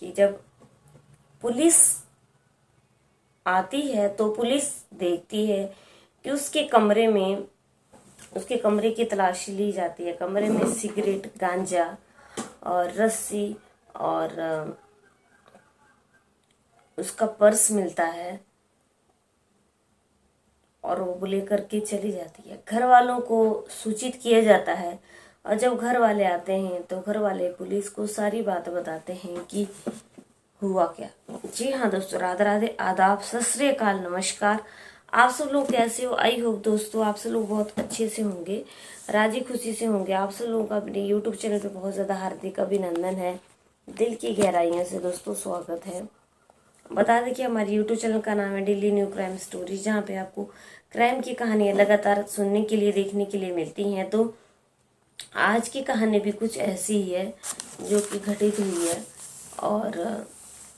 कि जब पुलिस आती है तो पुलिस देखती है कि उसके कमरे की तलाशी ली जाती है। कमरे में सिगरेट, गांजा और रस्सी और उसका पर्स मिलता है और वो लेकर के चली जाती है। घर वालों को सूचित किया जाता है और जब घर वाले आते हैं तो घर वाले पुलिस को सारी बात बताते हैं कि हुआ क्या। जी हाँ दोस्तों, राधे राधे, आदाब, सत श्री अकाल, नमस्कार। आप सब लोग कैसे हो? आई होप दोस्तों आप सब लोग बहुत अच्छे से होंगे, राजी खुशी से होंगे। आप सब लोगों का अपने यूट्यूब चैनल पे बहुत ज़्यादा हार्दिक अभिनंदन है, दिल की गहराइयों से दोस्तों स्वागत है। बता दें कि हमारे यूट्यूब चैनल का नाम है डेली न्यू क्राइम स्टोरी, जहाँ पे आपको क्राइम की कहानियाँ लगातार सुनने के लिए, देखने के लिए मिलती हैं। तो आज की कहानी भी कुछ ऐसी ही है जो कि घटित हुई है और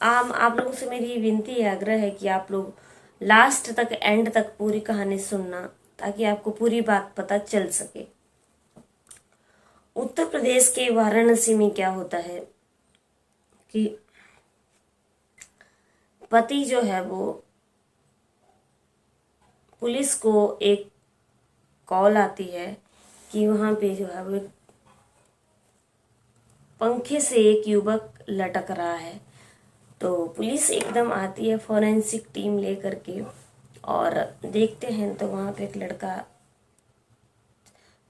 आप लोगों से मेरी विनती है, आग्रह है कि आप लोग लास्ट तक, एंड तक पूरी कहानी सुनना, ताकि आपको पूरी बात पता चल सके। उत्तर प्रदेश के वाराणसी में क्या होता है कि पति जो है वो, पुलिस को एक कॉल आती है कि वहां पे जो है वो एक पंखे से एक युवक लटक रहा है। तो पुलिस एकदम आती है फॉरेंसिक टीम लेकर के और देखते हैं तो वहां पे एक लड़का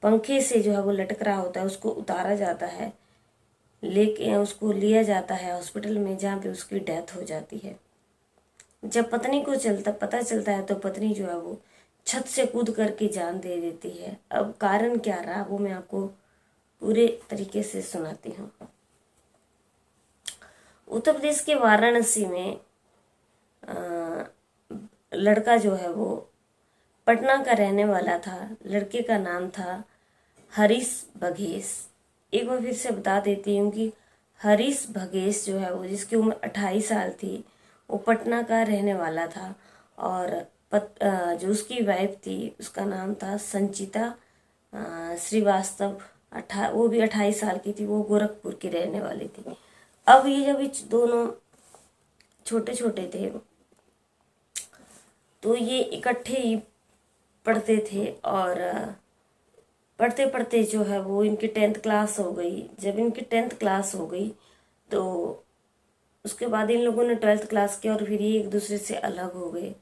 पंखे से जो है वो लटक रहा होता है। उसको उतारा जाता है, लेके उसको लिया जाता है हॉस्पिटल में, जहाँ पे उसकी डेथ हो जाती है। जब पत्नी को पता चलता है तो पत्नी जो है वो छत से कूद करके जान दे देती है। अब कारण क्या रहा वो मैं आपको पूरे तरीके से सुनाती हूँ। उत्तर प्रदेश के वाराणसी में लड़का जो है वो पटना का रहने वाला था। लड़के का नाम था हरीश बघेश। एक बार फिर से बता देती हूँ कि हरीश बघेश जो है वो, जिसकी उम्र 28 साल थी, वो पटना का रहने वाला था। और जो उसकी वाइफ थी उसका नाम था संचिता श्रीवास्तव। वो भी 28 साल की थी, वो गोरखपुर की रहने वाली थी। अब ये जब दोनों छोटे छोटे थे तो ये इकट्ठे ही पढ़ते थे और पढ़ते पढ़ते जो है वो इनकी 10th क्लास हो गई। जब इनकी 10th क्लास हो गई तो उसके बाद इन लोगों ने 12th क्लास किया और फिर ये एक दूसरे से अलग हो गए।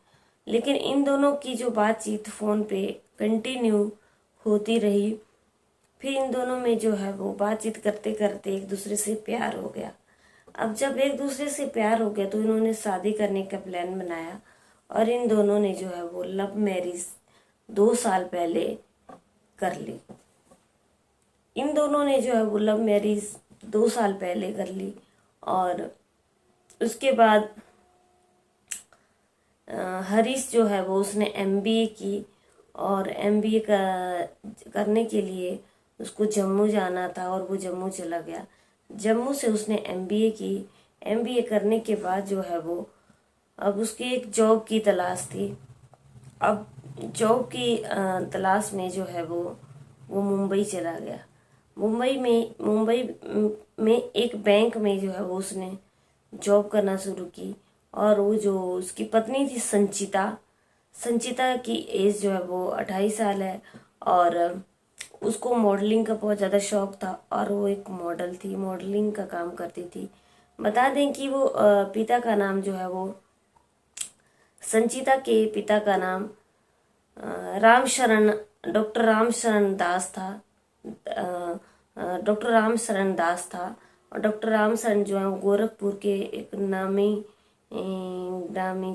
लेकिन इन दोनों की जो बातचीत फ़ोन पे कंटिन्यू होती रही। फिर इन दोनों में जो है वो बातचीत करते करते एक दूसरे से प्यार हो गया। अब जब एक दूसरे से प्यार हो गया तो इन्होंने शादी करने का प्लान बनाया और इन दोनों ने जो है वो लव मैरिज 2 साल पहले कर ली। इन दोनों ने जो है वो लव मैरिज 2 साल पहले कर ली और उसके बाद हरीश जो है वो, उसने एमबीए की और एमबीए करने के लिए उसको जम्मू जाना था और वो जम्मू चला गया। जम्मू से उसने एमबीए की। एमबीए करने के बाद जो है वो, अब उसकी एक जॉब की तलाश थी। अब जॉब की तलाश में जो है वो मुंबई चला गया। मुंबई में एक बैंक में जो है वो उसने जॉब करना शुरू की। और वो जो उसकी पत्नी थी संचिता की एज जो है वो 28 साल है और उसको मॉडलिंग का बहुत ज़्यादा शौक था और वो एक मॉडल थी, मॉडलिंग का काम करती थी। बता दें कि वो पिता का नाम जो है वो, संचिता के पिता का नाम डॉक्टर रामशरण दास था। डॉक्टर रामशरण दास था और डॉक्टर रामशरण जो है वो गोरखपुर के एक नामी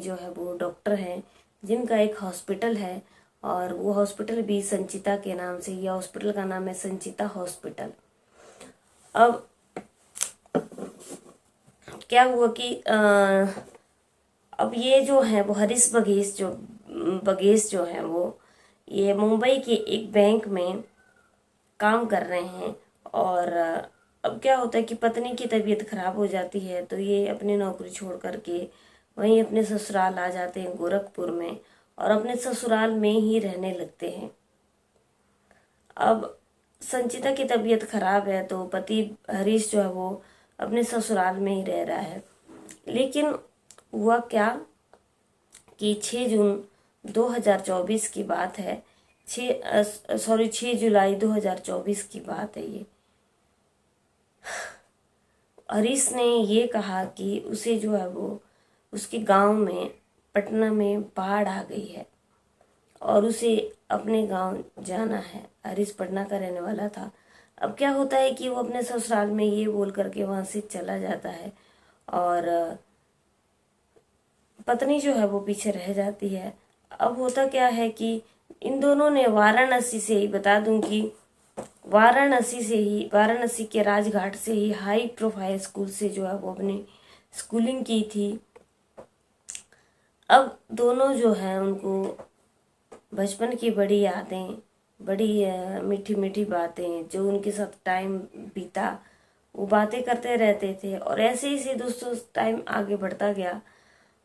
जो है वो डॉक्टर हैं, जिनका एक हॉस्पिटल है और वो हॉस्पिटल भी संचिता के नाम से, यह हॉस्पिटल का नाम है संचिता हॉस्पिटल। अब क्या हुआ कि अब ये जो है वो हरीश बघेश जो है वो, ये मुंबई के एक बैंक में काम कर रहे हैं। और अब क्या होता है कि पत्नी की तबीयत खराब हो जाती है तो ये अपनी नौकरी छोड़ करके वहीं अपने ससुराल आ जाते हैं गोरखपुर में और अपने ससुराल में ही रहने लगते हैं। अब संचिता की तबीयत खराब है तो पति हरीश जो है वो अपने ससुराल में ही रह रहा है। लेकिन हुआ क्या कि 6 जून 2024 की बात है, 6 जुलाई 2024 की बात है ये। हरीश ने ये कहा कि उसे जो है वो उसके गांव में पटना में बाढ़ आ गई है और उसे अपने गांव जाना है। हरीश पटना का रहने वाला था। अब क्या होता है कि वो अपने ससुराल में ये बोल करके वहाँ से चला जाता है और पत्नी जो है वो पीछे रह जाती है। अब होता क्या है कि इन दोनों ने वाराणसी से ही, बता दूं कि वाराणसी के राजघाट से ही हाई प्रोफाइल स्कूल से जो है वो अपनी स्कूलिंग की थी। अब दोनों जो हैं उनको बचपन की बड़ी यादें, बड़ी मीठी मीठी बातें, जो उनके साथ टाइम बीता, वो बातें करते रहते थे और ऐसे ही दोस्तों टाइम आगे बढ़ता गया।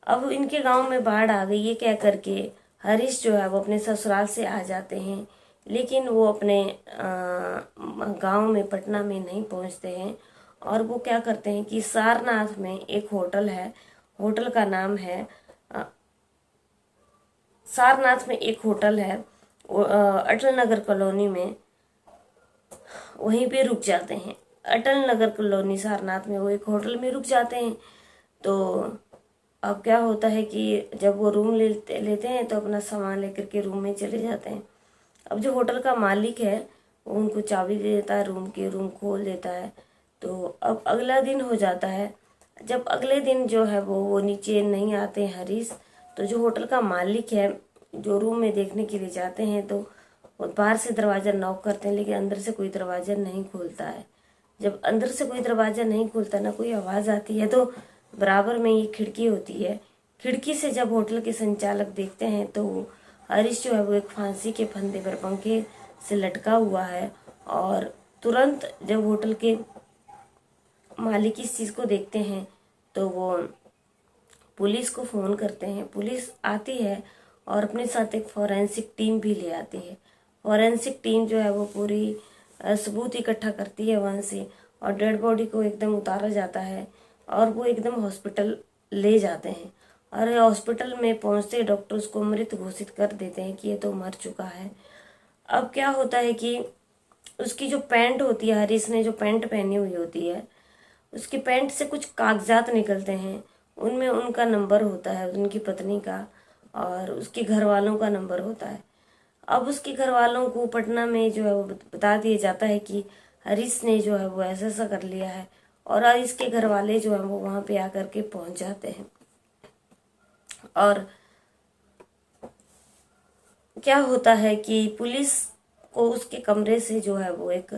अब इनके गांव में बाढ़ आ गई, ये कह करके हरीश जो है वो अपने ससुराल से आ जाते हैं, लेकिन वो अपने गांव में पटना में नहीं पहुंचते हैं। और वो क्या करते हैं कि सारनाथ में एक होटल है, होटल का नाम है सारनाथ में एक होटल है अटल नगर कॉलोनी में, वहीं पे रुक जाते हैं। अटल नगर कॉलोनी सारनाथ में वो एक होटल में रुक जाते हैं। तो अब क्या होता है कि जब वो रूम लेते हैं तो अपना सामान लेकर के रूम में चले जाते हैं। अब जो होटल का मालिक है वो उनको चाबी दे देता है रूम की, रूम खोल देता है। तो अब अगला दिन हो जाता है। जब अगले दिन जो है वो नीचे नहीं आते हैं हरीश, तो जो होटल का मालिक है जो रूम में देखने के लिए जाते हैं तो वो बाहर से दरवाज़ा नॉक करते हैं, लेकिन अंदर से कोई दरवाज़ा नहीं खुलता है। जब अंदर से कोई दरवाज़ा नहीं खुलता, ना कोई आवाज़ आती है, तो बराबर में ये खिड़की होती है। खिड़की से जब होटल के संचालक देखते हैं तो हरीश जो है वो एक फांसी के फंदे पर पंखे से लटका हुआ है। और तुरंत जब होटल के मालिक इस चीज़ को देखते हैं तो वो पुलिस को फ़ोन करते हैं। पुलिस आती है और अपने साथ एक फॉरेंसिक टीम भी ले आती है। फॉरेंसिक टीम जो है वो पूरी सबूत इकट्ठा करती है वहाँ से, और डेड बॉडी को एकदम उतारा जाता है और वो एकदम हॉस्पिटल ले जाते हैं। और हॉस्पिटल में पहुँचते डॉक्टर उसको मृत घोषित कर देते हैं कि ये तो मर चुका है। अब क्या होता है कि उसकी जो पैंट होती है, हरीश ने जो पैंट पहनी हुई होती है, उसकी पैंट से कुछ कागजात निकलते हैं। उनमें उनका नंबर होता है, उनकी पत्नी का और उसके घर वालों का नंबर होता है। अब उसके घर वालों को पटना में जो है वो बता दिया जाता है कि हरीश ने जो है वो ऐसा ऐसा कर लिया है। और हरीश के घर वाले जो है वो वहाँ पे आकर के पहुँच जाते हैं। और क्या होता है कि पुलिस को उसके कमरे से जो है वो एक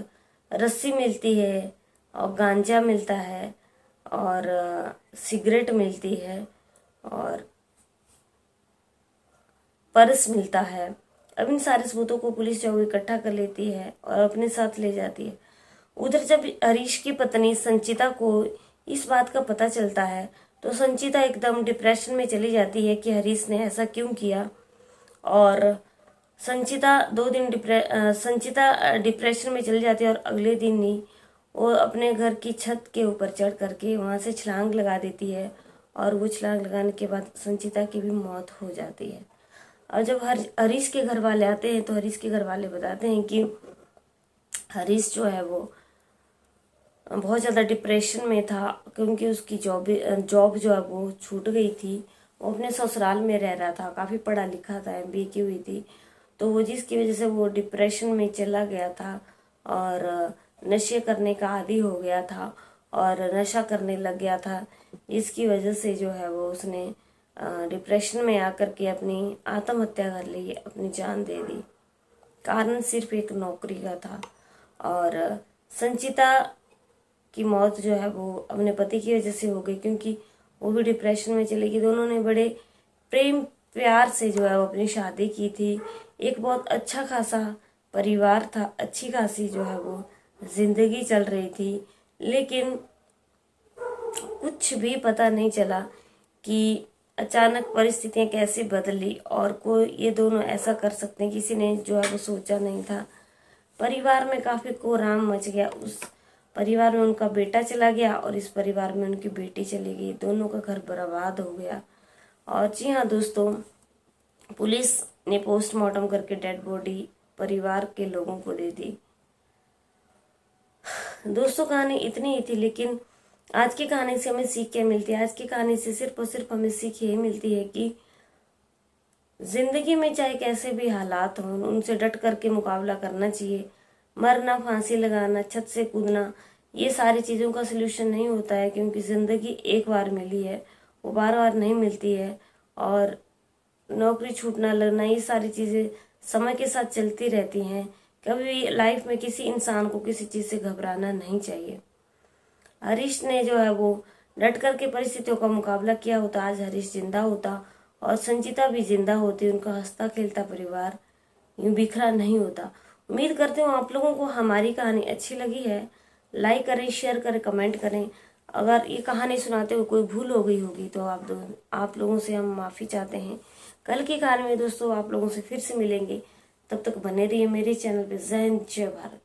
रस्सी मिलती है और गांजा मिलता है और सिगरेट मिलती है और पर्स मिलता है। अब इन सारे सबूतों को पुलिस जो इकट्ठा कर लेती है और अपने साथ ले जाती है। उधर जब हरीश की पत्नी संचिता को इस बात का पता चलता है तो संचिता एकदम डिप्रेशन में चली जाती है कि हरीश ने ऐसा क्यों किया। और संचिता डिप्रेशन में चली जाती है और अगले दिन ही वो अपने घर की छत के ऊपर चढ़ करके वहाँ से छलांग लगा देती है। और वो छलांग लगाने के बाद संचिता की भी मौत हो जाती है। और जब हरीश के घर वाले आते हैं तो हरीश के घर वाले बताते हैं कि हरीश जो है वो बहुत ज़्यादा डिप्रेशन में था, क्योंकि उसकी जॉब जो है वो छूट गई थी। वो अपने ससुराल में रह रहा था, काफ़ी पढ़ा लिखा था, MBA की हुई थी, तो वो जिसकी वजह से वो डिप्रेशन में चला गया था और नशे करने का आदी हो गया था और नशा करने लग गया था। इसकी वजह से जो है वो उसने डिप्रेशन में आकर के अपनी आत्महत्या कर ली, अपनी जान दे दी। कारण सिर्फ एक नौकरी का था। और संचिता की मौत जो है वो अपने पति की वजह से हो गई, क्योंकि वो भी डिप्रेशन में चली गई। दोनों ने बड़े प्रेम प्यार से जो है वो अपनी शादी की थी। एक बहुत अच्छा खासा परिवार था, अच्छी खासी जो है वो जिंदगी चल रही थी। लेकिन कुछ भी पता नहीं चला कि अचानक परिस्थितियां कैसे बदली और कोई ये दोनों ऐसा कर सकते हैं, किसी ने जो है वो सोचा नहीं था। परिवार में काफ़ी कोहराम मच गया। परिवार में उनका बेटा चला गया और इस परिवार में उनकी बेटी चली गई, दोनों का घर बर्बाद हो गया। और जी हाँ दोस्तों, पुलिस ने पोस्टमार्टम करके डेड बॉडी परिवार के लोगों को दे दी। दोस्तों कहानी इतनी ही थी, लेकिन आज की कहानी से हमें सीख क्या मिलती है? आज की कहानी से सिर्फ और सिर्फ हमें सीख यही मिलती है कि जिंदगी में चाहे कैसे भी हालात हों, उनसे डट करके मुकाबला करना चाहिए। मरना, फांसी लगाना, छत से कूदना, ये सारी चीज़ों का सलूशन नहीं होता है, क्योंकि ज़िंदगी एक बार मिली है, वो बार बार नहीं मिलती है। और नौकरी छूटना, लगना, ये सारी चीज़ें समय के साथ चलती रहती हैं। कभी भी लाइफ में किसी इंसान को किसी चीज़ से घबराना नहीं चाहिए। हरीश ने जो है वो डट करके परिस्थितियों का मुकाबला किया होता, आज हरीश जिंदा होता और संचिता भी जिंदा होती, उनका हंसता खेलता परिवार यूं बिखरा नहीं होता। उम्मीद करती हूँ आप लोगों को हमारी कहानी अच्छी लगी है। लाइक करें, शेयर करें, कमेंट करें। अगर ये कहानी सुनाते हुए कोई भूल हो गई होगी तो आप लोगों से हम माफ़ी चाहते हैं। कल की कहानी में दोस्तों आप लोगों से फिर से मिलेंगे, तब तक बने रहिए मेरे चैनल पे। जय हिंद, जय भारत।